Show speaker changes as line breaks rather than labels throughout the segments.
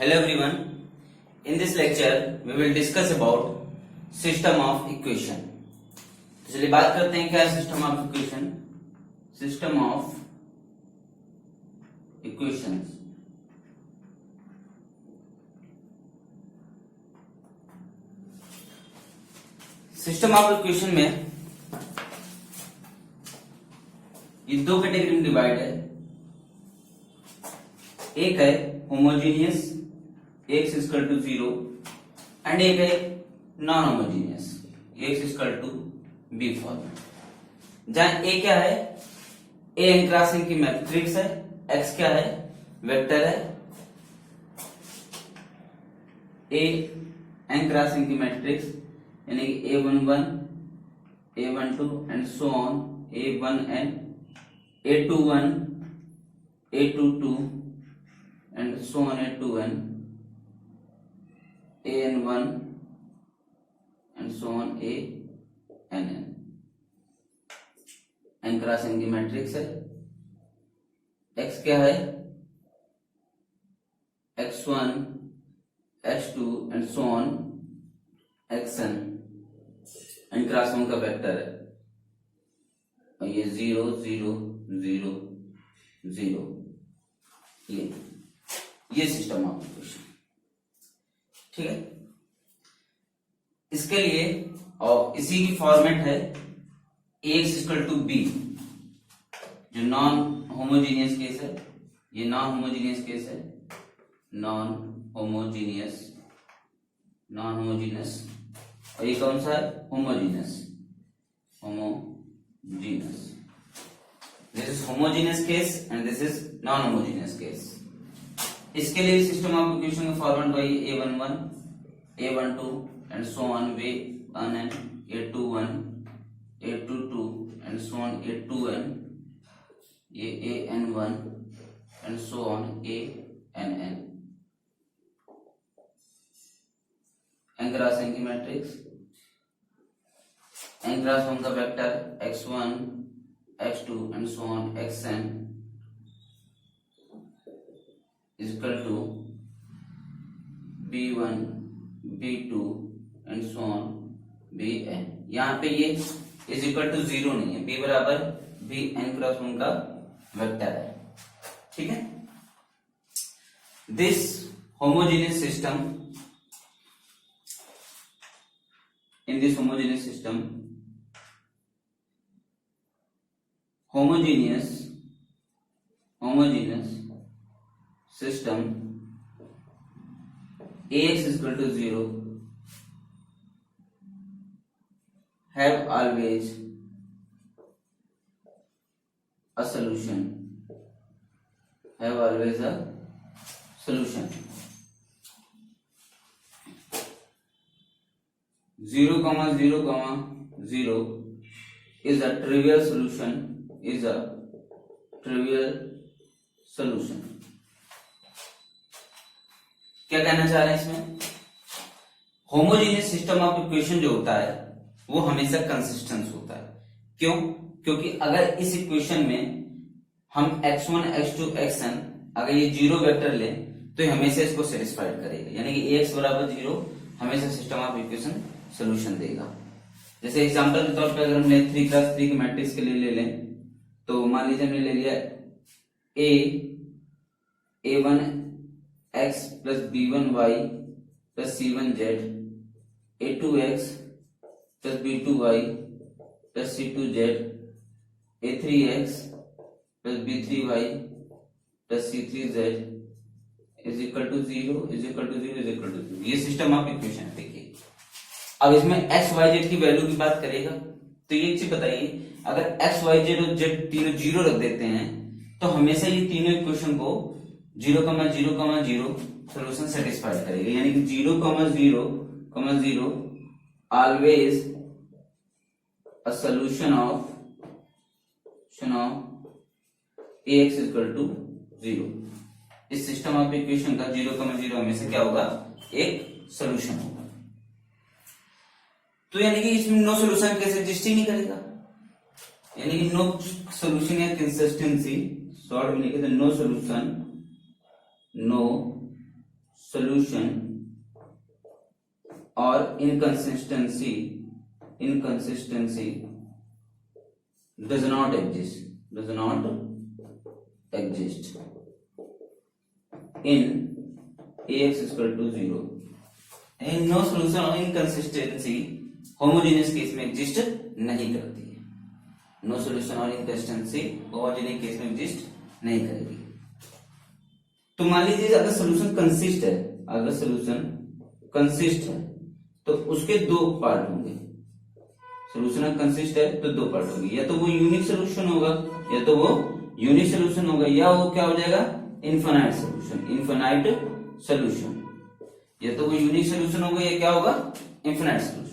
Hello everyone. In this lecture we will discuss about system of equation. तो चलिए बात करते हैं क्या है system of equation. System of equations. System of equation में ये दो कैटेगरी में डिवाइड है. एक है homogeneous x equal to 0 and एक है non homogeneous x equal to B form. जहां a क्या है, a n क्रॉस n की मैट्रिक्स है, x क्या है, वेक्टर है. a n क्रॉस n की मैट्रिक्स यानी कि a11 a12 and so on a1n a21 a22 and so on a2n an1 and so on ann. n cross n की matrix है. x क्या है, x1 x2 and so on xn. n cross n का vector है और ये 0 0 0 0. ये system of equation. ठीक है. इसके लिए और इसी की फॉर्मेट है ax इक्वल टू बी. जो नॉन होमोजीनियस केस है, ये नॉन होमोजीनियस केस है. नॉन होमोजीनियस और ये कौन सा है, homogeneous. This is homogeneous case and this is non homogeneous case. इसके लिए सिस्टम ऑफ इक्वेशन का फॉर्मेट वही a11 a12 and so on a1n a21 a22 and so on a2n ये an1 and so on ann. n cross n की matrix, n cross 1 का vector x1 x2 and so on xn is equal to b1 b2 and so on bn. यहाँ पे ये is equal to 0 नहीं है, b बराबर bn cross 1 का vector है. ठीक है. This homogeneous system, in this homogeneous system, homogeneous system ax is equal to 0 have always a solution. 0, 0, 0 is a trivial solution. क्या कहना चाह रहे हैं इसमें, होमोजीनियस सिस्टम ऑफ इक्वेशन जो होता है वो हमेशा कंसिस्टेंट होता है. क्यों? क्योंकि अगर इस इक्वेशन में हम x1 x2 xn अगर ये 0 वेक्टर लें तो ये हमेशा इसको सेटिस्फाइड करेगा. यानी कि ax बराबर 0 हमेशा सिस्टम ऑफ इक्वेशन सोल्यूशन देगा. जैसे एग्जांपल के तौर पे अगर हमने 3 क्रॉस 3 की मैट्रिक्स के लिए ले लें तो मान लीजिए हमने ले लिया a1 x plus b1 y plus c1 z a2 x plus b2 y plus c2 z a3 x plus b3 y plus c3 z is equal to 0 is equal to 0 is equal to 0. ये system of equation है. देखिए अब इसमें x y z की value की बात करेगा तो ये चीज बताइए, अगर x y z और z तीनों 0 रख देते हैं तो हमेशा ये तीनों इक्वेशन को 0, 0, 0 सोल्यूशन सेटिस्फाइड करेगा. यानी कि 0, 0, 0 always a solution of ax equal to 0. इस सिस्टम ऑफ इक्वेशन का 0, 0 हमेशा क्या होगा, एक सोल्यूशन होगा. तो यानी कि इसमें नो सोल्यूशन कैसे एग्जिस्ट ही नहीं करेगा. यानी कि नो सोल्यूशन या कंसिस्टेंसी शॉर्ट में लिखे तो no solution or inconsistency does not exist in ax is equal to 0. and no solution or inconsistency homogeneous case में एग्जिस्ट नहीं करती है. नो सॉल्यूशन और इनकंसिस्टेंसी होमोजेनियस केस में एग्जिस्ट नहीं करेगी. तो मान लीजिए अगर सॉल्यूशन कंसिस्ट है तो उसके दो पार्ट होंगे. सॉल्यूशन कंसिस्ट है तो दो पार्ट होंगे, या तो वो यूनिक सॉल्यूशन होगा या वो क्या हो जाएगा इनफाइनाइट सॉल्यूशन. या तो वो यूनिक सॉल्यूशन होगा या क्या होगा इनफाइनाइट सॉल्यूशन.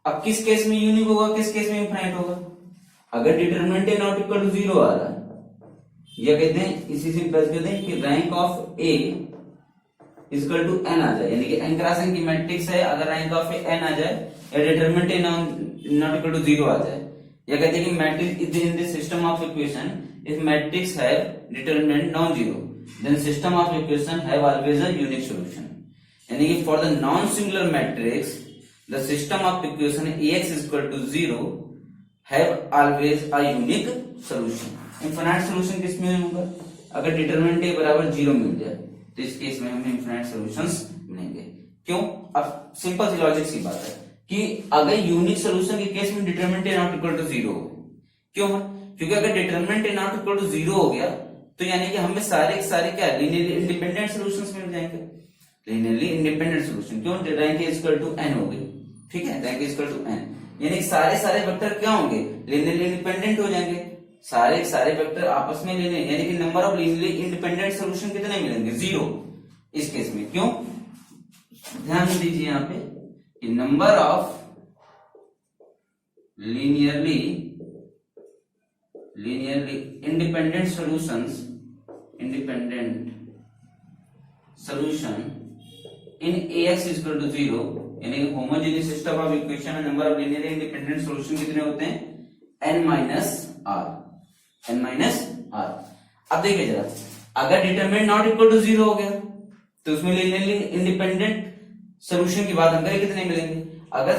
अब किस केस में यूनिक होगा, किस केस में इनफाइनाइट होगा? अगर determinant A not equal to 0 आ रहा है, या कहते हैं इसी से कहते हैं कि rank of A is equal to N आ जाए, यानी कि एन क्रॉस एन की मैट्रिक्स है, अगर रैंक ऑफ ए एन आ जाए या determinant A not equal to 0 आ जाए, या कहते हैं कि matrix in the system of equation if matrix have determinant non zero then system of equation have always a unique solution. यानी कि for the non singular matrix the system of equation ax is equal to 0 have always a unique solution. Infinite solution किस में होगा? अगर determinant a बराबर 0 मिल जाए तो इस केस में हमें इनफाइनाइट सॉल्यूशंस मिलेंगे. क्यों? अब सिंपल सी लॉजिक सी बात है कि अगर यूनिक सॉल्यूशन के केस में determinant a not equal to 0 हो. क्यों है? क्योंकि अगर determinant a not equal to 0 हो गया तो यानी कि हमें सारे क्या लीनियरली इंडिपेंडेंट सॉल्यूशंस मिल जाएंगे. Linearly independent solution. क्यों? Rank is equal to n हो गई. ठीक है, rank is equal to n, यानी सारे वेक्टर क्या होंगे लीनियरली इंडिपेंडेंट हो जाएंगे. सारे वेक्टर आपस में लीनियर, यानी कि number of linearly independent solution कितने मिलेंगे? 0 इस केस में. क्यों? ध्यान दीजिए यहाँ पे कि number of linearly independent solution in ax is equal to 0, यानी होमोजेनियस सिस्टम ऑफ इक्वेशन में number of linearly independent solution कितने होते हैं? n minus r. अब देखिए जरा, अगर डिटरमिनेंट नॉट इक्वल टू 0 हो गया तो उसमें लीनियरली इंडिपेंडेंट सॉल्यूशन की बात हम करें कितने मिलेंगे? अगर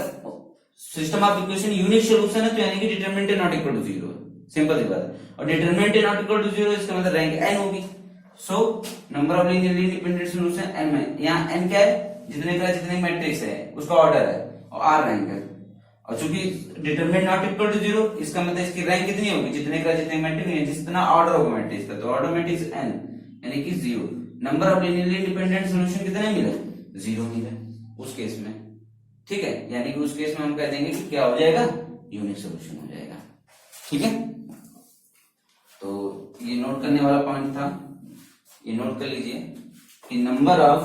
system of equation unique solution है तो यानी कि डिटरमिनेंट नॉट इक्वल टू 0 है. सिंपल सी बात है. और डिटरमिनेंट नॉट इक्वल टू 0 इसका मतलब रैंक n होगी. So number of linearly independent solution n में, यहाँ n क्या है? जितने मैट्रिक्स है उसका ऑर्डर है और r रैंक है. और चूंकि डिटरमिनेंट नॉट इक्वल टू 0 इसका मतलब इसकी रैंक कितनी होगी? जितने मैट्रिक्स है जितना ऑर्डर होगा मैट्रिक्स का, तो ऑर्डर मैट्रिक्स n यानी कि 0. Number of linearly independent solution कितने मिले? 0 मिले उस केस में. ठीक है, यानी कि उस केस में हम कह देंगे कि क्या हो जाएगा? यूनिक सॉल्यूशन हो जाएगा. ठीक है, तो ये नोट करने वाला पॉइंट था, ये नोट कर लीजिए कि number of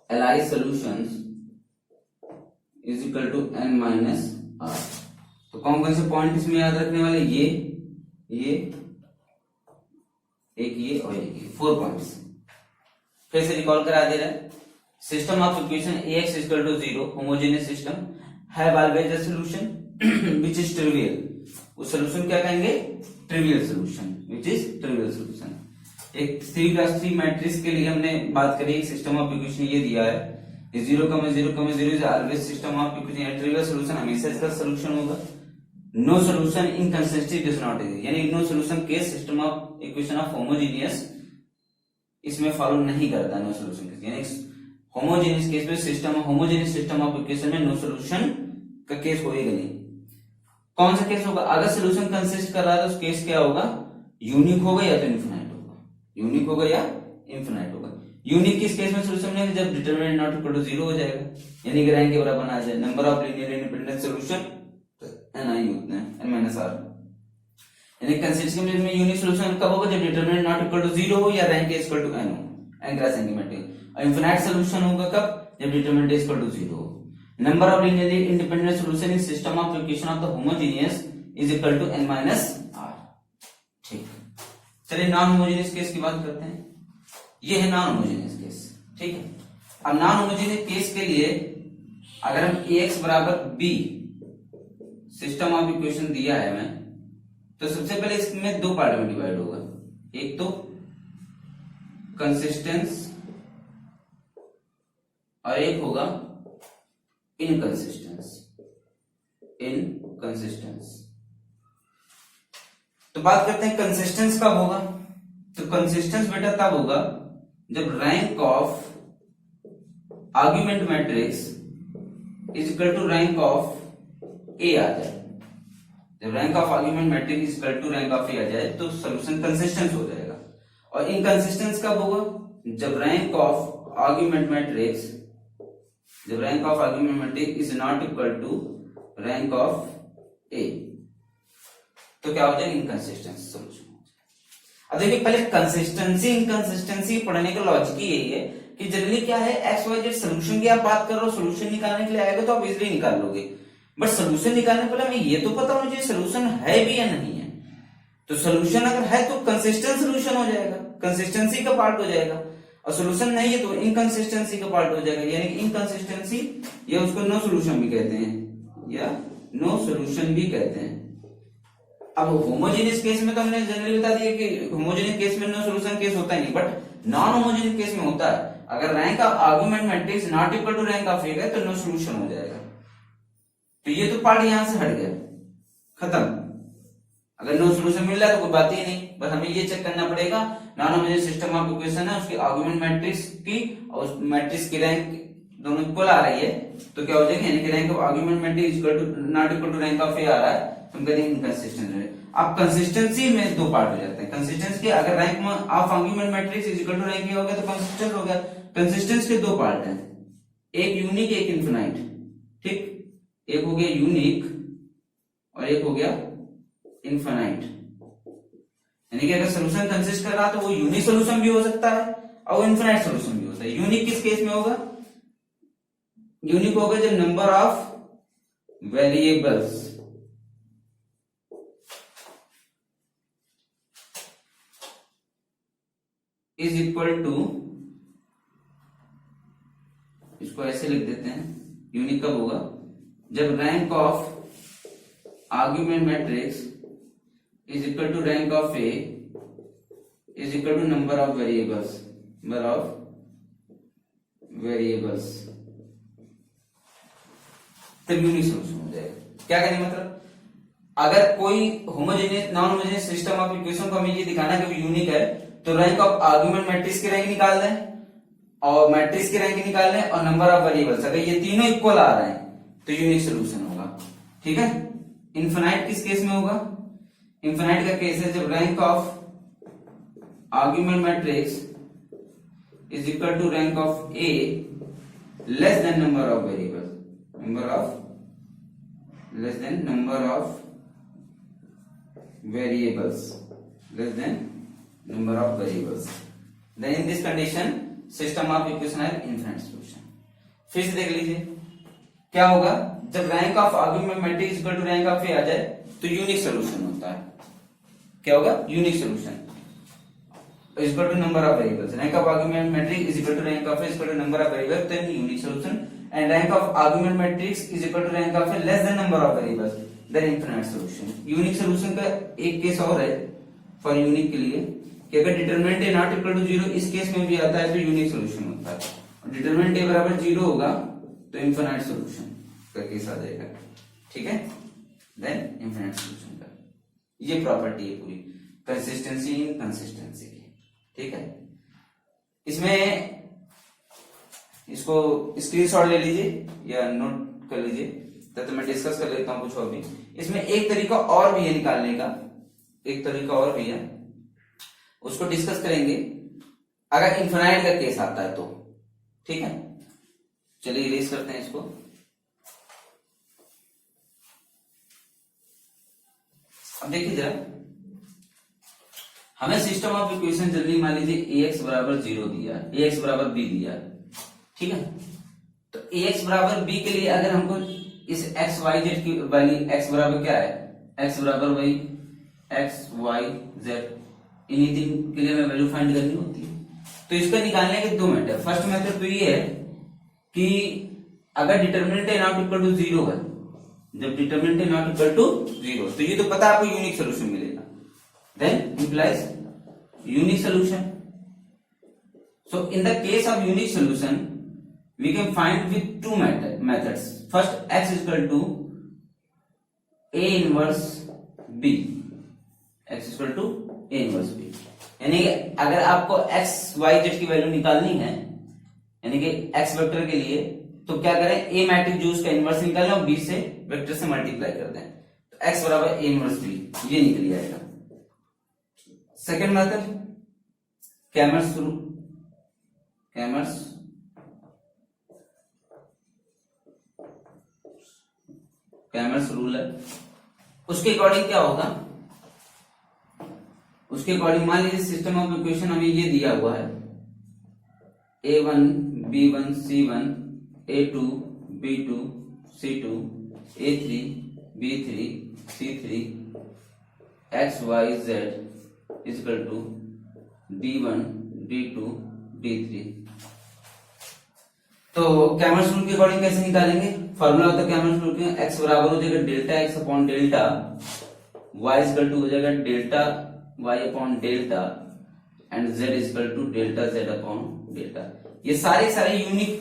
Li solutions is equal to n minus r. तो कौन कौन से पॉइंट इसमें याद रखने वाले? ये एक ये और एक ये 4 पॉइंट्स. फिर से रिकॉल करा दे रहा है. System of equation ax is equal to 0 homogeneous system have always a solution which is trivial. उस सॉल्यूशन क्या कहेंगे? Trivial solution, which is trivial solution. एक 3x3 मैट्रिक्स के लिए हमने बात करी, सिस्टम ऑफ इक्वेशन ये दिया है 0, 0, 0 is always system of equation. Trivial solution हमेशा इसका सॉल्यूशन होगा. No solution inconsistency does not exist, यानी no solution case system of equation of homogeneous इसमें फॉलो नहीं करता. नो सॉल्यूशन केस यानी होमोजेनियस केस में होमोजेनियस सिस्टम ऑफ इक्वेशन में नो सॉल्यूशन का केस होएगा नहीं. कौन सा केस होगा? अगर सॉल्यूशन कंसिस्ट कर रहा है तो उस केस क्या होगा? यूनिक होगा या तो इनफिनाइट होगा. यूनिक होगा या इनफिनाइट होगा. यूनिक किस केस में सॉल्यूशन मिलेगा? जब डिटरमिनेंट नॉट इक्वल टू 0 हो जाएगा, यानी कि रैंक के बराबर आ जाए. Number of linear independent solution ni होते हैं n माइनस r. यानी कंसिस्टेंट केस में यूनिक सॉल्यूशन कब होगा? जब डिटरमिनेंट नॉट इक्वल टू 0 हो या रैंक इक्वल टू n हो, n क्रॉस n की मैट्रिक्स. और इनफिनाइट सॉल्यूशन होगा कब? जब डिटरमिनेंट इक्वल टू 0 हो. Number of linearly independent solution in system of equation of the homogeneous is equal to n minus r. ठीक, चलिए non homogeneous case की बात करते हैं. ये है नॉन होमोजेनियस केस. ठीक है, अब नॉन होमोजेनियस केस के लिए अगर हम ax बराबर b सिस्टम ऑफ इक्वेशन दिया है हमें, तो सबसे पहले इसमें 2 पार्ट में डिवाइड होगा. एक तो कंसिस्टेंस और एक होगा इनकंसिस्टेंस। तो बात करते हैं कंसिस्टेंस कब होगा। तो कंसिस्टेंस बेटा तब होगा जब rank of argument matrix is equal to rank of A आ जाए। जब rank of argument matrix is equal to rank of A आ जाए तो सॉल्यूशन कंसिस्टेंट हो जाएगा। और इनकंसिस्टेंस कब होगा, जब rank of argument matrix is not equal to rank of A, तो क्या हो जाएगा, इनकंसिस्टेंट सॉल्यूशन। अब देखिए पहले कंसिस्टेंसी इनकंसिस्टेंसी पढ़ने का लॉजिक ही यही है कि जनरली क्या है, एक्स वाई जेड सोल्यूशन की आप बात कर रहे हो, सोल्यूशन निकालने के लिए आएगा तो आप इजीली निकाल लोगे, बट सोल्यूशन निकालने पहले हमें ये तो पता होना चाहिए सोल्यूशन है भी या नहीं है। तो सोल्यूशन अगर है तो कंसिस्टेंट सोल्यूशन हो जाएगा, कंसिस्टेंसी का पार्ट हो जाएगा, और सोल्यूशन नहीं है तो इनकंसिस्टेंसी का पार्ट हो जाएगा, यानी इनकंसिस्टेंसी या उसको नो सोल्यूशन भी कहते हैं या नो सोल्यूशन भी कहते हैं। अब होमोजेनियस केस में तो हमने जनरली बता दिया कि होमोजेनियस केस में नो सोल्यूशन केस होता ही नहीं, बट नॉन होमोजेनियस केस में होता है। अगर rank of argument matrix not equal to rank of A है तो नो सोल्यूशन हो जाएगा। तो ये तो पार्ट यहां से हट गया, खत्म। अगर नो सोल्यूशन मिल रहा है तो कोई बात ही नहीं, बस हमें ये चेक करना पड़ेगा non homogeneous system of equation है, उसकी आर्गुमेंट मैट्रिक्स की और उस मैट्रिक्स की रैंक दोनों इक्वल आ रही है तो क्या हो जाएगा, यानी कि rank of argument matrix equal to not equal to rank of A आ रहा है तो हम कहते हैं इनकंसिस्टेंट है। अब कंसिस्टेंसी में दो पार्ट हो जाते हैं। कंसिस्टेंसी के अगर rank of argument matrix is equal to rank A हो गया तो कंसिस्टेंट हो गया। कंसिस्टेंस के दो पार्ट हैं, एक यूनिक एक इनफिनाइट, ठीक। एक हो गया यूनिक और एक हो गया इनफिनाइट, यानी कि अगर सोल्यूशन कंसिस्ट कर रहा तो वो यूनिक सोल्यूशन भी हो सकता है और वो इनफिनाइट सोल्यूशन भी होता है। यूनिक किस केस में होगा, यूनिक होगा जब number of variables is equal to, इसको ऐसे लिख देते हैं, यूनिक कब होगा, जब rank of argument matrix is equal to rank of A is equal to number of variables, तब यूनिक सोल्यूशन हो जाएगा। क्या कहने मतलब, अगर कोई homogeneous non homogeneous system of equation को हमें ये दिखाना है कि यूनिक है तो रैंक ऑफ आर्गुमेंट मैट्रिक्स की रैंक निकाल दें और मैट्रिक्स की रैंक निकाल लें और नंबर ऑफ वेरिएबल्स, अगर ये तीनों इक्वल आ रहे हैं तो यूनिक सोल्यूशन होगा, ठीक है। इनफिनाइट किस केस में होगा, इनफिनाइट का केस है जब rank of argument matrix is equal to rank of A less than number of variables, less than number of variables, then in this condition system of equation है infinite solution। फिर से देख लीजिए क्या होगा, जब rank of argument matrix equal to rank of A आ जाए तो यूनिक सोल्यूशन होता है। क्या होगा, unique solution equal to number of variables, rank of argument matrix is equal to rank of A equal to number of variables, then unique solution, and rank of argument matrix is equal to rank of A less than number of variables, then infinite solution. Unique solution का एक case और है for unique के लिए कि अगर determinant A not equal to zero, इस case में भी आता है तो यूनिक सोल्यूशन होता है, और डिटरमिनेंट ए बराबर जीरो होगा तो इनफिनिट सोल्यूशन का केस आ जाएगा, ठीक है। देन इनफिनिट सोल्यूशन का ये प्रॉपर्टी है पूरी कंसिस्टेंसी इनकंसिस्टेंसी की, ठीक है। इसमें इसको स्क्रीनशॉट ले लीजिए या नोट कर लीजिए, तो मैं डिस्कस कर लेता हूं कुछ और भी। इसमें एक तरीका और भी है निकालने का, एक तरीका और भी है, उसको डिस्कस करेंगे अगर इनफिनाइट का केस आता है तो, ठीक है। चलिए इरेज करते हैं इसको। अब देखिए जरा, हमें सिस्टम ऑफ इक्वेशन जल्दी मान लीजिए ax बराबर 0 दिया, ax बराबर b दिया, ठीक है। तो ax बराबर b के लिए अगर हमको इस x y z की वैल्यू, x बराबर क्या है, x बराबर वही x y z, इन्हीं तीन के लिए हमें वैल्यू फाइंड करनी होती है। तो इसका निकालने के दो मेथड, फर्स्ट मेथड तो ये है कि अगर determinant A not equal to 0 है, जब determinant A not equal to 0 तो ये तो पता है आपको यूनिक सोल्यूशन मिलेगा, then implies unique solution. So in the case of unique solution, we can find with two methods. First, x is equal to a inverse b. x is equal to a inverse b. यानी कि अगर आपको x y z की value निकालनी है, यानी कि x vector के लिए, तो क्या करें, a मैट्रिक्स जो उसका इनवर्स निकालें और b से वेक्टर से मल्टीप्लाई कर दें, तो x बराबर a इनवर्स b, ये निकल जाएगा. Second method Cramer's rule. Cramer's rule है. उसके अकॉर्डिंग क्या होगा, उसके अकॉर्डिंग मान लीजिए सिस्टम ऑफ इक्वेशन हमें ये दिया हुआ है, a1 b1 c1 a2 b2 c2 a3 b3 c3 x y z is equal to d1 d2 d3. तो कैमर्स रूल के अकॉर्डिंग कैसे निकालेंगे, फॉर्मूला होता है कैमर्स रूल के, x बराबर हो जाएगा delta x upon delta y is equal to हो जाएगा delta y upon delta and z is equal to delta z upon delta. ये सारे यूनिक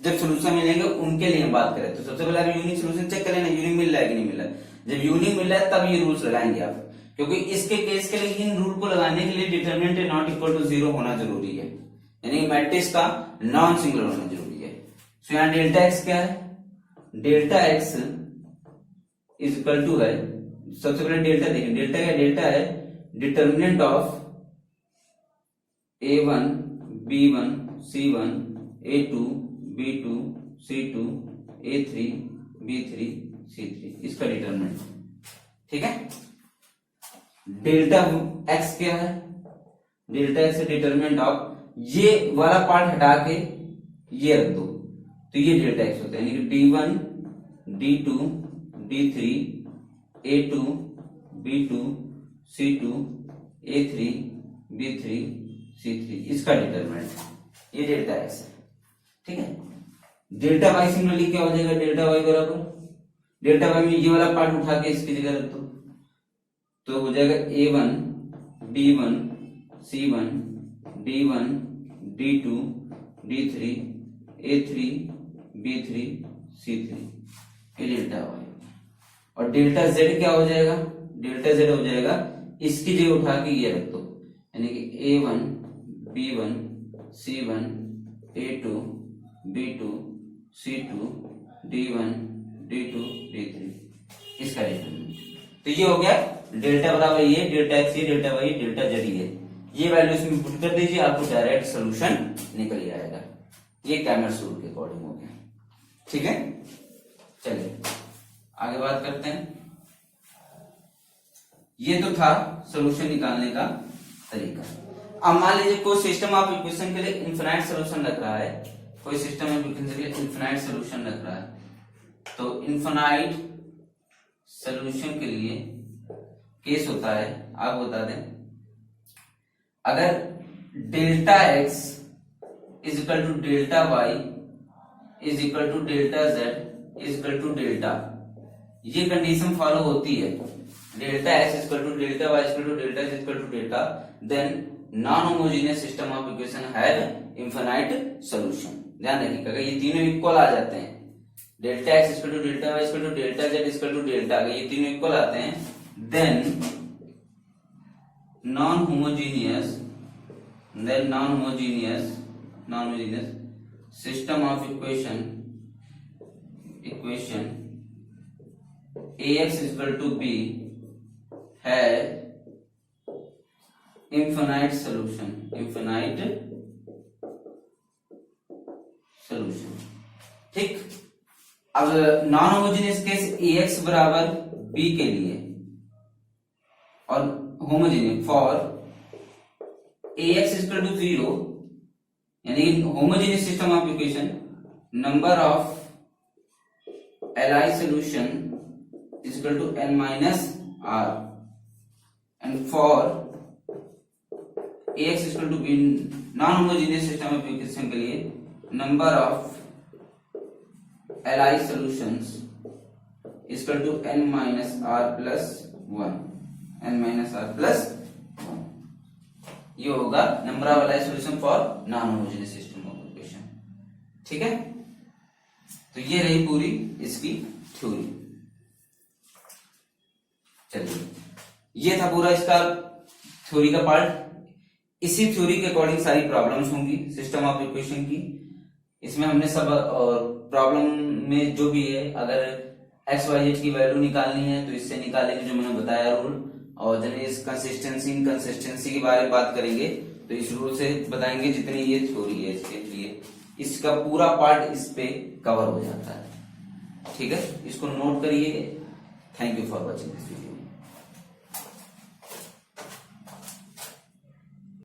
जब सोल्यूशन मिलेंगे उनके लिए हम बात करें, तो सबसे पहले यूनिक सोल्यूशन चेक करें ना, यूनिक मिल रहा है कि नहीं मिल रहा है. जब यूनिक मिल रहा है तब ये रूल्स लगाएंगे आप, क्योंकि इसके केस के लिए इन रूल को लगाने के लिए डिटरमिनेंट नॉट इक्वल टू 0 होना जरूरी है, यानी मैट्रिक्स का नॉन सिंगुलर होना जरूरी है. तो यहाँ डेल्टा एक्स क्या है, delta X is equal to है, सबसे पहले डेल्टा देखें, डेल्टा क्या, डेल्टा है determinant of a1 b1 c1 a2 b2 c2 a3 b3 c3, इसका डिटरमिनेंट. ठीक है. डेल्टा एक्स क्या है, डेल्टा एक्स डिटरमिनेंट ऑफ, ये वाला पार्ट हटा के ये रख दो, तो ये डेल्टा एक्स होता है, यानी कि d1 d2 d3 a2 b2 c2 a3 b3 c3, इसका डिटरमिनेंट, ये डेल्टा एक्स है. ठीक है. डेल्टा वाई सिमिलरली क्या हो जाएगा, डेल्टा वाई बराबर, डेल्टा वाई में ये वाला पार्ट उठा के इसकी जगह रख दो, तो हो जाएगा a1 b1 c1 d1 d2 d3 a3 b3 c3, ये डेल्टा वाई. और डेल्टा z क्या हो जाएगा, डेल्टा z हो जाएगा इसकी जगह उठा के ये रख दो, यानी कि a1 b1 c1 a2 b2 c2 d1 d2 d3, इसका डिटरमिनेंट. तो ये हो गया डेल्टा बराबर ये, डेल्टा एक्स ये, डेल्टा वाई डेल्टा जेड ये, ये वैल्यू इसमें पुट कर दीजिए, आपको डायरेक्ट सोल्यूशन निकल जाएगा. ये कैमर्स रूल के अकॉर्डिंग हो गया. ठीक है. चलिए आगे बात करते हैं. ये तो था सोल्यूशन निकालने का तरीका. अब मान लीजिए कोई सिस्टम ऑफ इक्वेशन के लिए इनफिनाइट सोल्यूशन रख रहा है, कोई सिस्टम ऑफ इक्वेशन के लिए इनफिनाइट सोल्यूशन रख रहा है, तो इनफिनाइट सोल्यूशन के लिए केस होता है, आप बता दें, अगर delta X is equal to delta Y is equal to delta Z is equal to delta, ये कंडीशन फॉलो होती है, delta X is equal to delta Y is equal to delta is equal to delta, then non homogeneous system of equation have infinite solution. ध्यान रखिएगा, अगर ये तीनों equal आ जाते हैं, delta X is equal to delta Y is equal to delta Z is equal to delta, अगर ये तीनों इक्वल आते हैं, then non-homogeneous system of equation ax is equal to b has infinite solution. ठीक. अब नॉन होमोजेनियस केस ax बराबर b के लिए और homogeneous for ax is equal to 0, यानी homogeneous system of equation, number of Li solution is equal to n minus r, and for ax is equal to b, non homogeneous system of equation के लिए number of Li solutions is equal to n minus r plus 1, n minus r plus 1. ये होगा number of allies solution for non homogeneous system of equation. ठीक है, तो ये रही पूरी इसकी थ्योरी। चलिए, ये था पूरा इसका थ्योरी का पार्ट। इसी थ्योरी के अकॉर्डिंग सारी प्रॉब्लम्स होंगी सिस्टम ऑफ इक्वेशन की। इसमें हमने सब और प्रॉब्लम में जो भी है, अगर एक्स वाई जेड की वैल्यू निकालनी है तो इससे निकालेंगे जो मैंने बताया रूल। और जब इस कंसिस्टेंसी के बारे में बात करेंगे तो इस रूल से बताएंगे जितनी ये थ्योरी है इसके लिए। इसका पूरा पार्ट इस पे कवर हो जाता है। ठीक है, इसको नोट करिए। Thank you for watching this video.